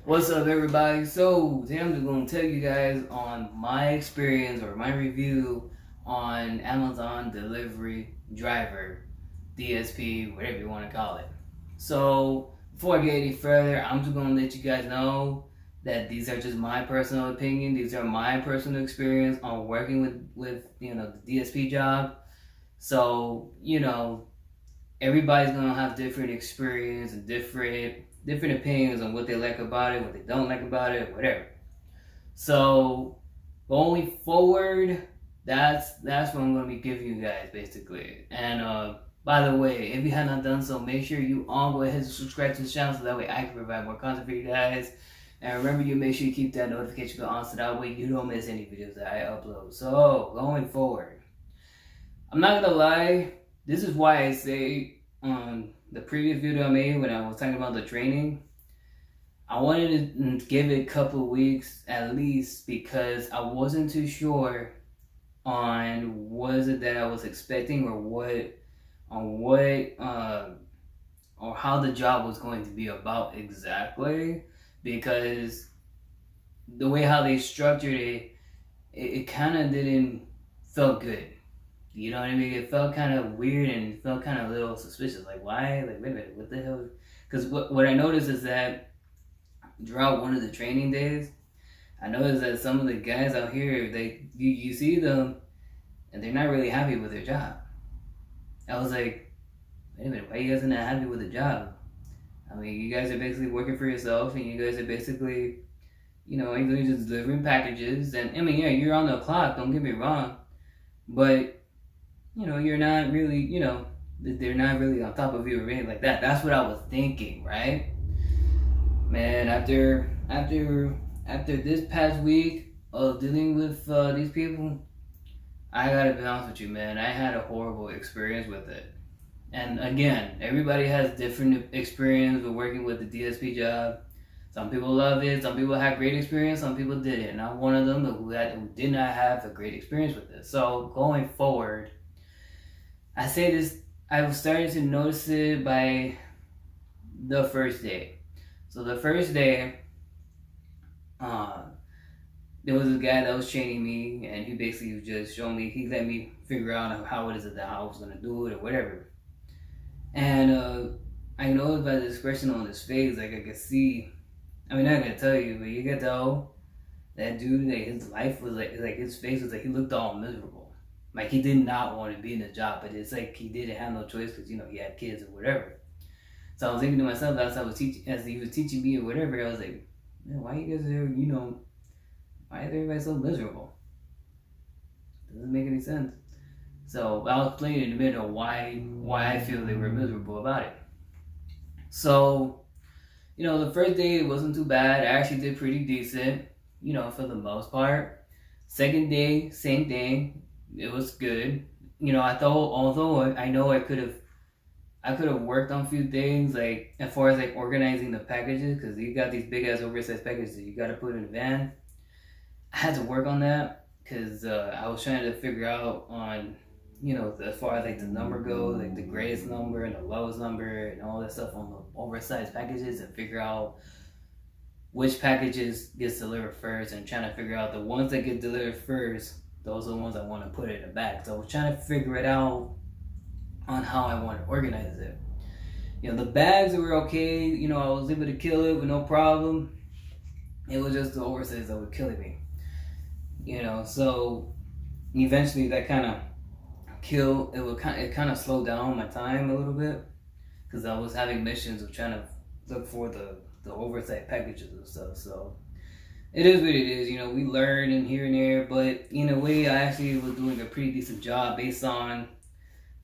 What's up, everybody? So, today I'm just going to tell you guys on my experience or my review on Amazon Delivery Driver, DSP, whatever you want to call it. So, before I get any further, I'm just going to let you guys know that these are just my personal opinion. These are my personal experience on working with the DSP job. So, everybody's gonna have different experience and different opinions on what they like about it, what they don't like about it, whatever. So going forward, that's what I'm gonna be giving you guys basically. And by the way, if you have not done so, make sure you all go ahead and subscribe to the channel so that way I can provide more content for you guys. And remember, you make sure you keep that notification bell on so that way you don't miss any videos that I upload. So going forward, I'm not gonna lie, this is why I say on the previous video I made when I was talking about the training, I wanted to give it a couple weeks at least because I wasn't too sure on what is it that I was expecting or how the job was going to be about exactly, because the way how they structured it kind of didn't felt good. You know what I mean? It felt kind of weird and it felt kind of a little suspicious. Like, why? Like, wait a minute, what the hell? Because what I noticed is that throughout one of the training days, I noticed that some of the guys out here, you see them and they're not really happy with their job. I was like, wait a minute, why you guys are not happy with the job? I mean, you guys are basically working for yourself and you guys are basically, you're just delivering packages. And I mean, yeah, you're on the clock, don't get me wrong. But you're not really, they're not really on top of you or anything like that. That's what I was thinking, right? Man, after this past week of dealing with these people, I gotta be honest with you, man. I had a horrible experience with it. And again, everybody has different experience with working with the DSP job. Some people love it. Some people had great experience. Some people didn't. And I'm one of them who did not have a great experience with this. So going forward, I say this, I was starting to notice it by the first day. So the first day, there was a guy that was training me, and he basically just showed me, he let me figure out how it is that I was going to do it or whatever. And I noticed by the expression on his face, like I could see, I mean, I'm not going to tell you, but you could tell that dude, like his life was like his face was like, he looked all miserable. Like he did not want to be in the job, but it's like he didn't have no choice because he had kids or whatever. So I was thinking to myself as he was teaching me or whatever, I was like, man, why you guys are why is everybody so miserable? Doesn't make any sense. So I'll explain in a minute why I feel they were miserable about it. So the first day it wasn't too bad. I actually did pretty decent, for the most part. Second day, same thing. It was good. I thought, although I know I could have worked on a few things, like as far as like organizing the packages, because you got these big ass oversized packages that you got to put in a van. I had to work on that because I was trying to figure out on, as far as like the number goes, like the greatest number and the lowest number and all that stuff on the oversized packages, and figure out which packages gets delivered first, and trying to figure out the ones that get delivered first. Those are the ones I want to put in the bag. So I was trying to figure it out on how I want to organize it. The bags were okay. I was able to kill it with no problem. It was just the oversize that was killing me. So eventually that kind of it kind of slowed down my time a little bit because I was having missions of trying to look for the oversized packages and stuff. So it is what it is, we learn and here and there, but in a way, I actually was doing a pretty decent job based on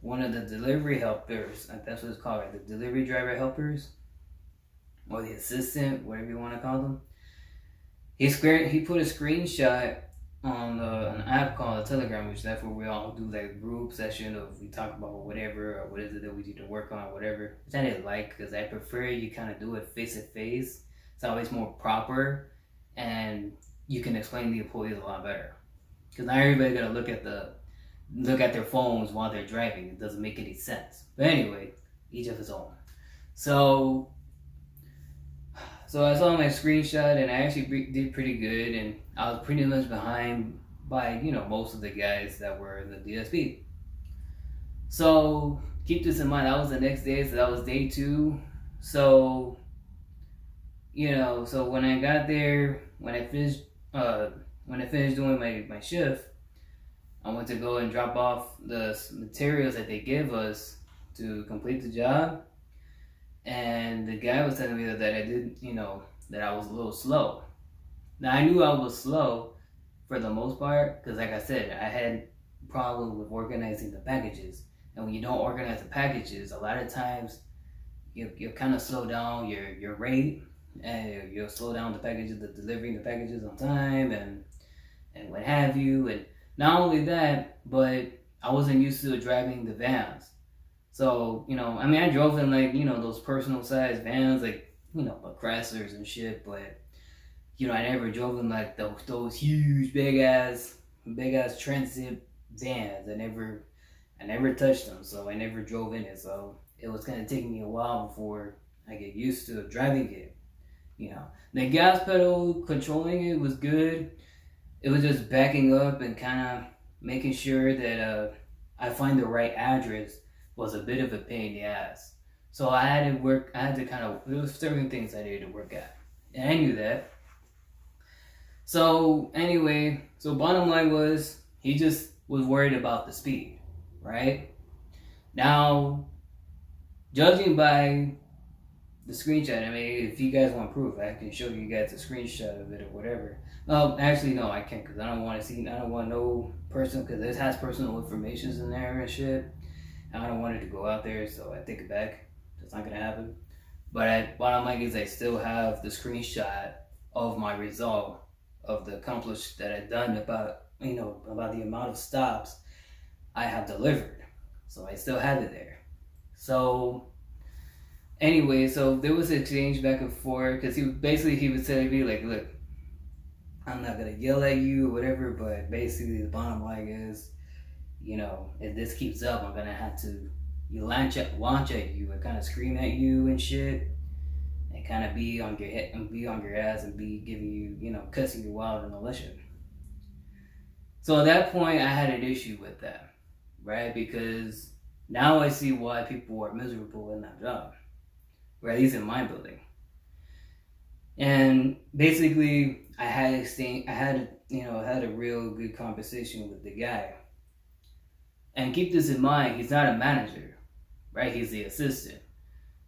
one of the delivery helpers. That's what it's called, right? The delivery driver helpers, or the assistant, whatever you want to call them. He put a screenshot on an app called Telegram, which that's where we all do like group session of we talk about whatever or what is it that we need to work on, whatever. Which I didn't like because I prefer you kind of do it face to face. It's always more proper. And you can explain to the employees a lot better, because not everybody gotta look at their phones while they're driving. It doesn't make any sense. But anyway, each of his own. So So I saw my screenshot and I actually did pretty good, and I was pretty much behind by most of the guys that were in the DSP. So keep this in mind. That was the next day, so that was day 2. So so when I got there, when I finished doing my shift, I went to go and drop off the materials that they gave us to complete the job, and the guy was telling me that I did, that I was a little slow. Now I knew I was slow for the most part because, like I said, I had problem with organizing the packages, and when you don't organize the packages, a lot of times you kind of slow down your rate, and you'll slow down the packages, delivering the packages on time, and what have you. And not only that, but I wasn't used to driving the vans. So, I drove in those personal sized vans, like Chrysler's and shit, but, I never drove in like those huge, big ass transit vans. I never touched them, so I never drove in it. So it was kind of taking me a while before I get used to driving it. The gas pedal, controlling it was good. It was just backing up and kind of making sure that I find the right address was a bit of a pain in the ass. So there was certain things I needed to work at. And I knew that. So anyway, bottom line was, he just was worried about the speed, right? Now, judging by the screenshot, if you guys want proof, I can show you guys a screenshot of it or whatever. Actually, no, I can't, because I don't want no person, because it has personal information in there and shit. I don't want it to go out there, so I take it back. That's not gonna happen. But bottom line is, I still have the screenshot of my result of the accomplished that I've done about the amount of stops I have delivered. So I still have it there. So anyway, so there was an exchange back and forth, because he was telling me, like, look, I'm not gonna yell at you or whatever, but basically the bottom line is, if this keeps up, I'm gonna have to launch at you and kind of scream at you and shit, and kind of be on your head and be on your ass and be giving you, cussing you out and all that shit. So at that point, I had an issue with that, right? Because now I see why people are miserable in that job, or at least in my building. And basically, I had a real good conversation with the guy. And keep this in mind, he's not a manager, right? He's the assistant.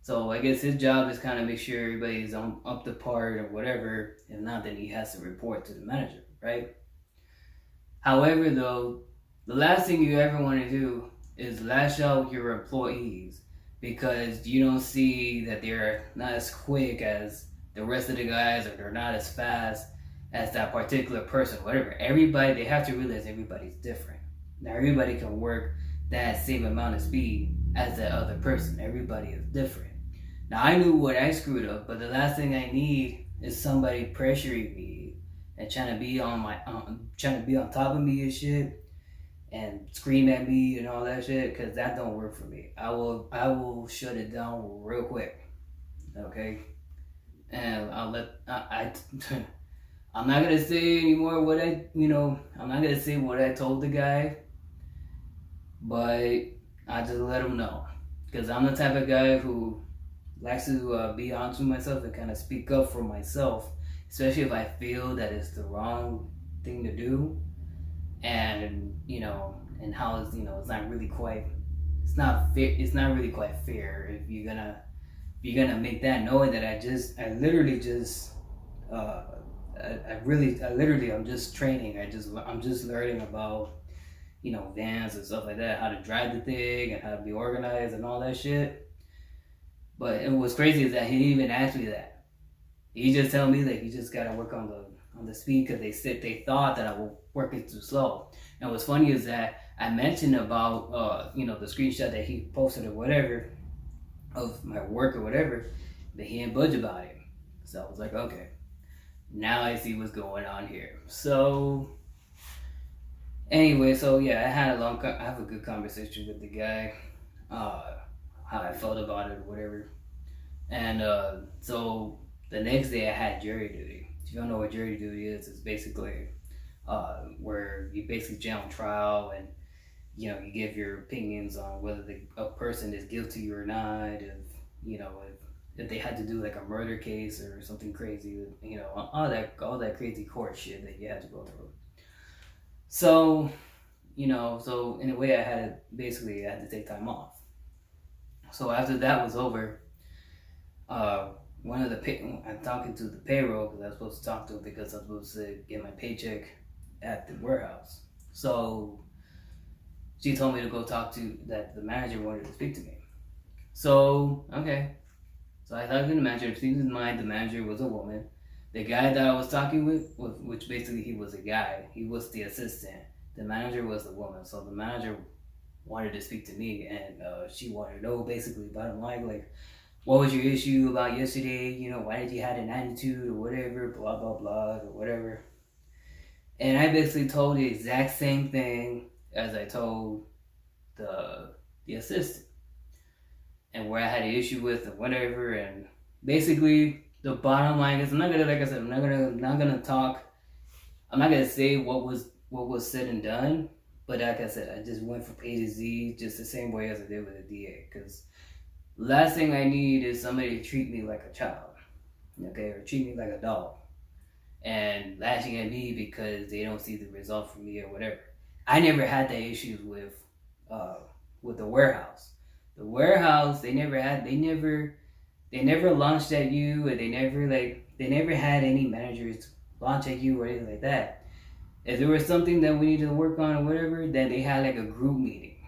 So I guess his job is kind of make sure everybody's up to par or whatever. If not, then he has to report to the manager, right? However, though, the last thing you ever want to do is lash out your employees because you don't see that they're not as quick as the rest of the guys, or they're not as fast as that particular person, whatever. They have to realize everybody's different. Now, everybody can work that same amount of speed as that other person. Everybody is different. Now, I knew what I screwed up, but the last thing I need is somebody pressuring me and trying to be on top of me and shit, and scream at me and all that shit, because that don't work for me. I will shut it down real quick, okay? And I'm not gonna say anymore I'm not gonna say what I told the guy, but I just let him know, because I'm the type of guy who likes to be honest with myself and kind of speak up for myself, especially if I feel that it's the wrong thing to do, and and how it's it's not really quite fair if you're gonna make that, knowing that I'm just training. I'm just learning about vans and stuff like that, how to drive the thing and how to be organized and all that shit. But it was crazy is that he didn't even ask me that. He just told me that he just gotta work on the speed, because they thought that I was working too slow. And what's funny is that I mentioned about the screenshot that he posted or whatever of my work or whatever, but he didn't budge about it. So I was like, okay, now I see what's going on here. So anyway, I have a good conversation with the guy, how I felt about it or whatever. And so The next day I had jury duty. If you don't know what jury duty is, it's basically where you basically jail on trial, and you give your opinions on whether a person is guilty or not. If they had to do like a murder case or something crazy, all that crazy court shit that you had to go through. So so in a way, I had to take time off. So after that was over, I'm talking to the payroll because I was supposed to talk to him because I was supposed to get my paycheck at the warehouse. So she told me to go talk to that the manager wanted to speak to me. So okay, so I talked to the manager. Keep in mind, the manager was a woman. The guy that I was talking with, which basically he was a guy, he was the assistant. The manager was the woman. So the manager wanted to speak to me, and she wanted to know basically bottom line, like, what was your issue about yesterday? Why did you have an attitude or whatever, blah blah blah or whatever. And I basically told the exact same thing as I told the assistant, and where I had an issue with and whatever. And basically the bottom line is, I'm not gonna, like I said, I'm not gonna talk. I'm not gonna say what was said and done. But like I said, I just went from A to Z just the same way as I did with the DA. Because last thing I need is somebody to treat me like a child, okay, or treat me like a dog, and lashing at me because they don't see the result from me or whatever. I never had that issues with the warehouse. The warehouse, they never launched at you, or they never had any managers launch at you or anything like that. If there was something that we needed to work on or whatever, then they had like a group meeting,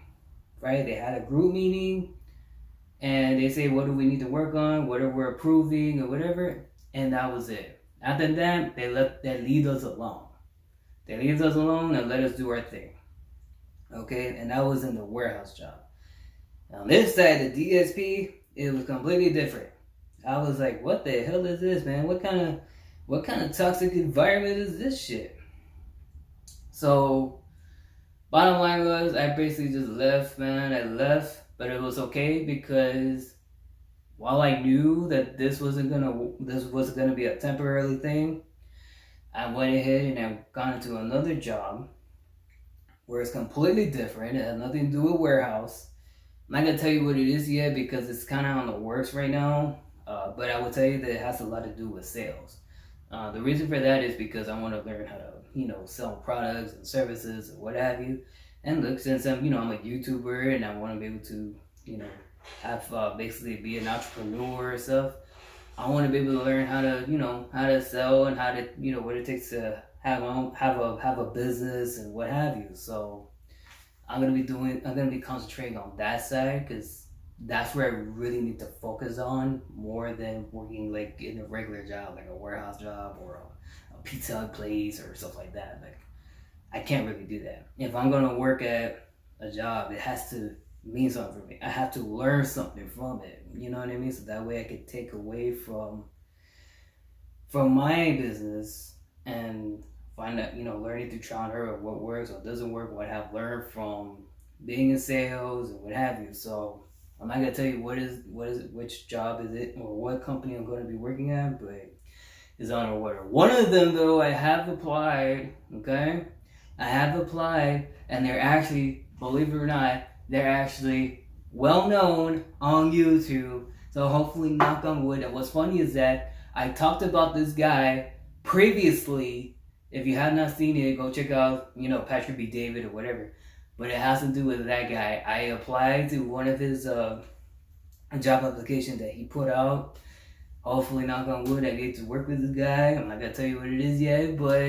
right? They had a group meeting, and they say, what do we need to work on? What are we approving or whatever? And that was it. After that, they leave us alone. They leave us alone and let us do our thing. Okay? And that was in the warehouse job. On this side, the DSP, it was completely different. I was like, what the hell is this, man? What kind of toxic environment is this shit? So, bottom line was, I basically just left, man. I left, but it was okay because while I knew that this wasn't gonna be a temporary thing, I went ahead and I've gone into another job where it's completely different. It has nothing to do with warehouse. I'm not gonna tell you what it is yet because it's kind of on the works right now. But I will tell you that it has a lot to do with sales. The reason for that is because I want to learn how to, sell products and services and what have you. And look, since I'm a YouTuber and I want to be able to, have basically be an entrepreneur or stuff, I want to be able to learn how to sell and how to, what it takes to have a business and what have you. So I'm gonna be concentrating on that side because that's where I really need to focus on more than working like in a regular job, like a warehouse job or a pizza place or stuff like that. Like, I can't really do that. If I'm gonna work at a job, it has to mean something for me. I have to learn something from it. You know what I mean? So that way I can take away from my business and find out, learning through trial and error what works, what doesn't work, what I've learned from being in sales and what have you. So I'm not gonna tell you which job is it or what company I'm going to be working at, but it's on order. One of them though, I have applied. Okay, I have applied, and they're actually, believe it or not, they're actually well known on YouTube. So hopefully, knock on wood. And what's funny is that I talked about this guy previously. If you have not seen it, go check out Patrick B. David or whatever. But it has to do with that guy. I applied to one of his job applications that he put out. Hopefully, knock on wood, I get to work with this guy. I'm not gonna tell you what it is yet, but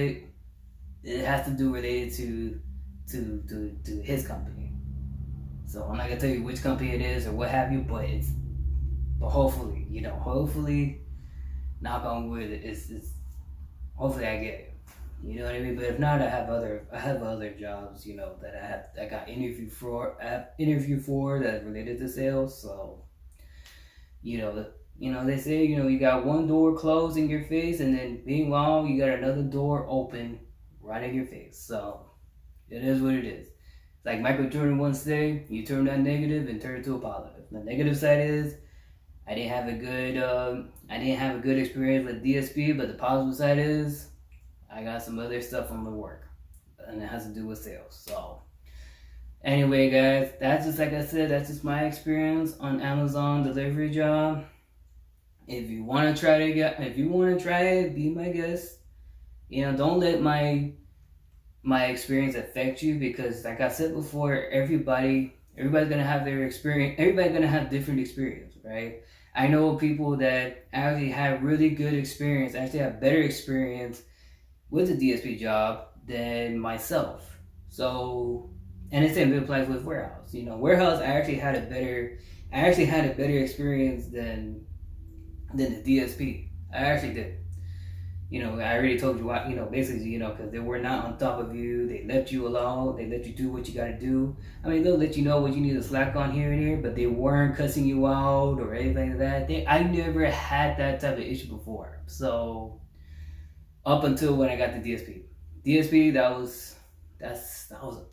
it has to do related to his company. So I'm not gonna tell you which company it is or what have you, but hopefully, knock on wood, it's hopefully I get it. You know what I mean? But if not, I have other jobs, that I got interviewed for that related to sales. So, they say, you got one door closed in your face, and then meanwhile you got another door open right in your face. So it is what it is. Like Michael Jordan once said, you turn that negative and turn it to a positive. The negative side is I didn't have a good experience with DSP, but the positive side is I got some other stuff on the work, and it has to do with sales. So anyway, guys, that's just like I said, that's just my experience on Amazon delivery job. If you want to try it, be my guest. Don't let my experience affect you, because like I said before, everybody's gonna have their experience. Everybody's gonna have different experience, right? I know people that actually have really good experience, actually have better experience with the DSP job than myself. So, and the same applies with warehouse. Warehouse, I actually had a better experience than the DSP. I actually did. I already told you why, basically, because they were not on top of you. They left you alone. They let you do what you got to do. I mean, they'll let you know what you need to slack on here and there, but they weren't cussing you out or anything like that. I never had that type of issue before. So, up until when I got the DSP, that was a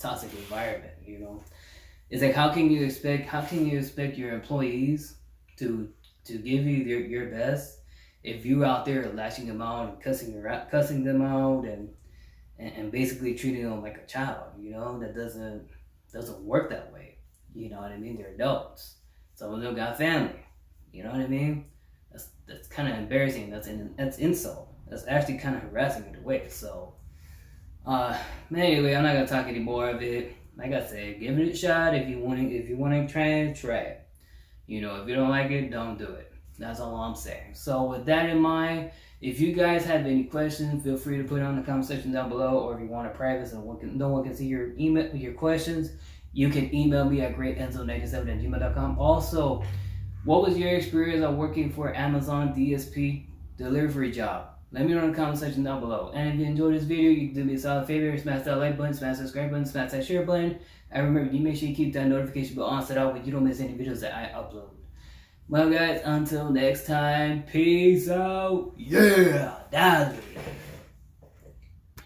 toxic environment. It's like, how can you expect your employees to give you your best if you out there lashing them out and cussing them out and basically treating them like a child? That doesn't work that way. You know what I mean? They're adults. Some of them got family. You know what I mean? That's kind of embarrassing. That's insult. That's actually kind of harassing in a way. So, anyway, I'm not gonna talk any more of it. Like I said, give it a shot. If you want to try it, try it. If you don't like it, don't do it. That's all I'm saying. So with that in mind, if you guys have any questions, feel free to put it on the comment section down below. Or if you want a private so no one can see your email, your questions, you can email me at greatenzo97@gmail.com. Also, what was your experience on working for Amazon DSP delivery job? Let me know in the comment section down below. And if you enjoyed this video, you can do me a solid favor, smash that like button, smash that subscribe button, smash that share button. And remember, you make sure you keep that notification bell on set out when you don't miss any videos that I upload. Well, guys, until next time, peace out. Yeah, dale.